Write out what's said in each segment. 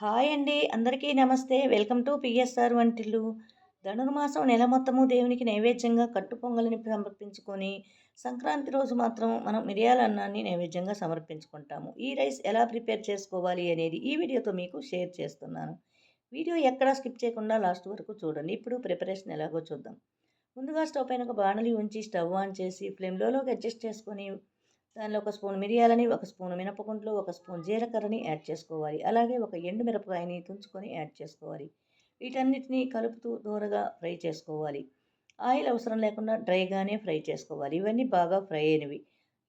Hi అండి. అందరికీ నమస్తే. వెల్కమ్ టు పిఎస్ఆర్ వంటిల్లు. ధనుర్మాసం నెల మొత్తము దేవునికి నైవేద్యంగా కట్టు పొంగలిని సమర్పించుకొని, సంక్రాంతి రోజు మాత్రం మనం మిరియాల అన్నాన్ని నైవేద్యంగా సమర్పించుకుంటాము. ఈ రైస్ ఎలా ప్రిపేర్ చేసుకోవాలి అనేది ఈ వీడియోతో మీకు షేర్ చేస్తున్నాను. వీడియో ఎక్కడా స్కిప్ చేయకుండా లాస్ట్ వరకు చూడండి. ఇప్పుడు ప్రిపరేషన్ ఎలాగో చూద్దాం. ముందుగా స్టవ్ పైన ఒక బాణలి ఉంచి స్టవ్ ఆన్ చేసి ఫ్లేమ్ లోకి అడ్జస్ట్ చేసుకొని దానిలో ఒక స్పూన్ మిరియాలని, ఒక స్పూన్ మినపగుండ్లు, ఒక స్పూన్ జీలకర్రని యాడ్ చేసుకోవాలి. అలాగే ఒక ఎండు మిరపకాయని తుంచుకొని యాడ్ చేసుకోవాలి. వీటన్నిటిని కలుపుతూ దూరగా ఫ్రై చేసుకోవాలి. ఆయిల్ అవసరం లేకుండా డ్రైగానే ఫ్రై చేసుకోవాలి. ఇవన్నీ బాగా ఫ్రై అయినవి.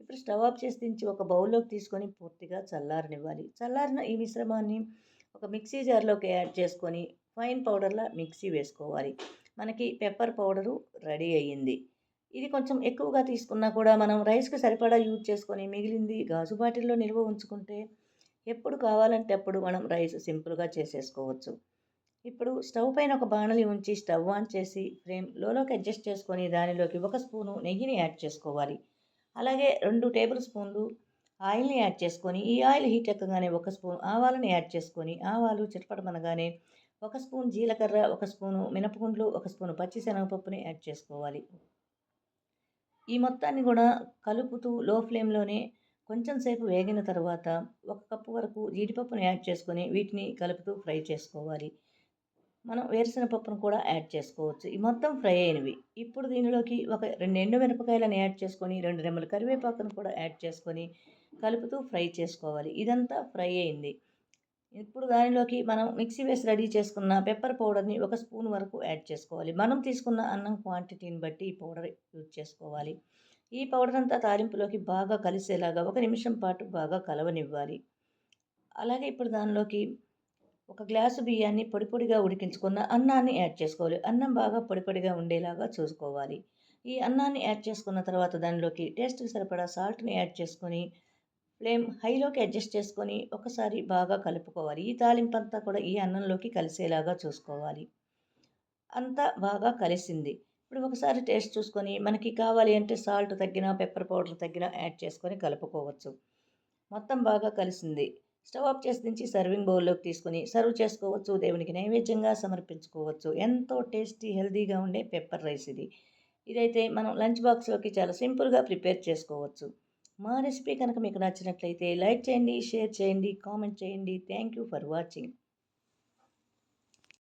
ఇప్పుడు స్టవ్ ఆఫ్ చేసి దించి ఒక బౌల్లోకి తీసుకొని పూర్తిగా చల్లారనివ్వాలి. చల్లారిన ఈ మిశ్రమాన్ని ఒక మిక్సీ జార్లోకి యాడ్ చేసుకొని ఫైన్ పౌడర్లా మిక్సీ వేసుకోవాలి. మనకి పెప్పర్ పౌడరు రెడీ అయ్యింది. ఇది కొంచెం ఎక్కువగా తీసుకున్నా కూడా మనం రైస్‌కి సరిపడా యూజ్ చేసుకొని మిగిలింది గాజు బాటిల్‌లో నిల్వ ఉంచుకుంటే ఎప్పుడు కావాలంటే అప్పుడు మనం రైస్ సింపుల్‌గా చేసేసుకోవచ్చు. ఇప్పుడు స్టవ్ పైన ఒక బాణలి ఉంచి స్టవ్ ఆన్ చేసి ఫ్లేమ్ లోకి అడ్జస్ట్ చేసుకొని దానిలోకి ఒక స్పూను నెయ్యిని యాడ్ చేసుకోవాలి. అలాగే 2 టేబుల్ స్పూన్లు ఆయిల్‌ని యాడ్ చేసుకొని ఈ ఆయిల్ హీట్ ఎక్కగానే ఒక స్పూన్ ఆవాలను యాడ్ చేసుకొని ఆవాలు చిటపటమనగానే ఒక స్పూన్ జీలకర్ర, ఒక స్పూను మినపగుండ్లు, ఒక స్పూను పచ్చిశనగపప్పుని యాడ్ చేసుకోవాలి. ఈ మొత్తాన్ని కూడా కలుపుతూ లో ఫ్లేమ్‌లోనే కొంచెం సేపు వేగిన తర్వాత ఒక కప్పు వరకు జీడిపప్పుని యాడ్ చేసుకొని వీటిని కలుపుతూ ఫ్రై చేసుకోవాలి. మనం వేరుశెనగ పప్పును కూడా యాడ్ చేసుకోవచ్చు. ఈ మొత్తం ఫ్రై అయినవి. ఇప్పుడు దీనిలోకి ఒక 2 ఎండుమిరపకాయలను యాడ్ చేసుకొని 2 రెమ్మల కరివేపాకును కూడా యాడ్ చేసుకొని కలుపుతూ ఫ్రై చేసుకోవాలి. ఇదంతా ఫ్రై అయింది. ఇప్పుడు దానిలోకి మనం మిక్సీ వేసి రెడీ చేసుకున్న పెప్పర్ పౌడర్‌ని ఒక స్పూన్ వరకు యాడ్ చేసుకోవాలి. మనం తీసుకున్న అన్నం క్వాంటిటీని బట్టి ఈ పౌడర్ యూజ్ చేసుకోవాలి. ఈ పౌడర్ అంతా తాలింపులోకి బాగా కలిసేలాగా ఒక నిమిషం పాటు బాగా కలవనివ్వాలి. అలాగే ఇప్పుడు దానిలోకి ఒక గ్లాసు బియ్యాన్ని పొడి పొడిగా ఉడికించుకున్న అన్నాన్ని యాడ్ చేసుకోవాలి. అన్నం బాగా పొడి పొడిగా ఉండేలాగా చూసుకోవాలి. ఈ అన్నాన్ని యాడ్ చేసుకున్న తర్వాత దానిలోకి టేస్ట్‌కి సరిపడా సాల్ట్‌ని యాడ్ చేసుకొని ఫ్లేమ్ హైలోకి అడ్జస్ట్ చేసుకొని ఒకసారి బాగా కలుపుకోవాలి. ఈ తాలింపంతా కూడా ఈ అన్నంలోకి కలిసేలాగా చూసుకోవాలి. అంతా బాగా కలిసింది. ఇప్పుడు ఒకసారి టేస్ట్ చూసుకొని మనకి కావాలి అంటే సాల్ట్ తగ్గినా, పెప్పర్ పౌడర్ తగ్గినా యాడ్ చేసుకొని కలుపుకోవచ్చు. మొత్తం బాగా కలిసింది. స్టవ్ ఆఫ్ చేసి దించి సర్వింగ్ బౌల్‌లోకి తీసుకొని సర్వ్ చేసుకోవచ్చు. దేవునికి నైవేద్యంగా సమర్పించుకోవచ్చు. ఎంతో టేస్టీ, హెల్తీగా ఉండే పెప్పర్ రైస్ ఇది. ఇదైతే మనం లంచ్ బాక్స్‌లోకి చాలా సింపుల్‌గా ప్రిపేర్ చేసుకోవచ్చు. మా రెసిపీ కనుక మీకు నచ్చినట్లయితే లైక్ చేయండి, షేర్ చేయండి, కామెంట్ చేయండి. Thank you for watching.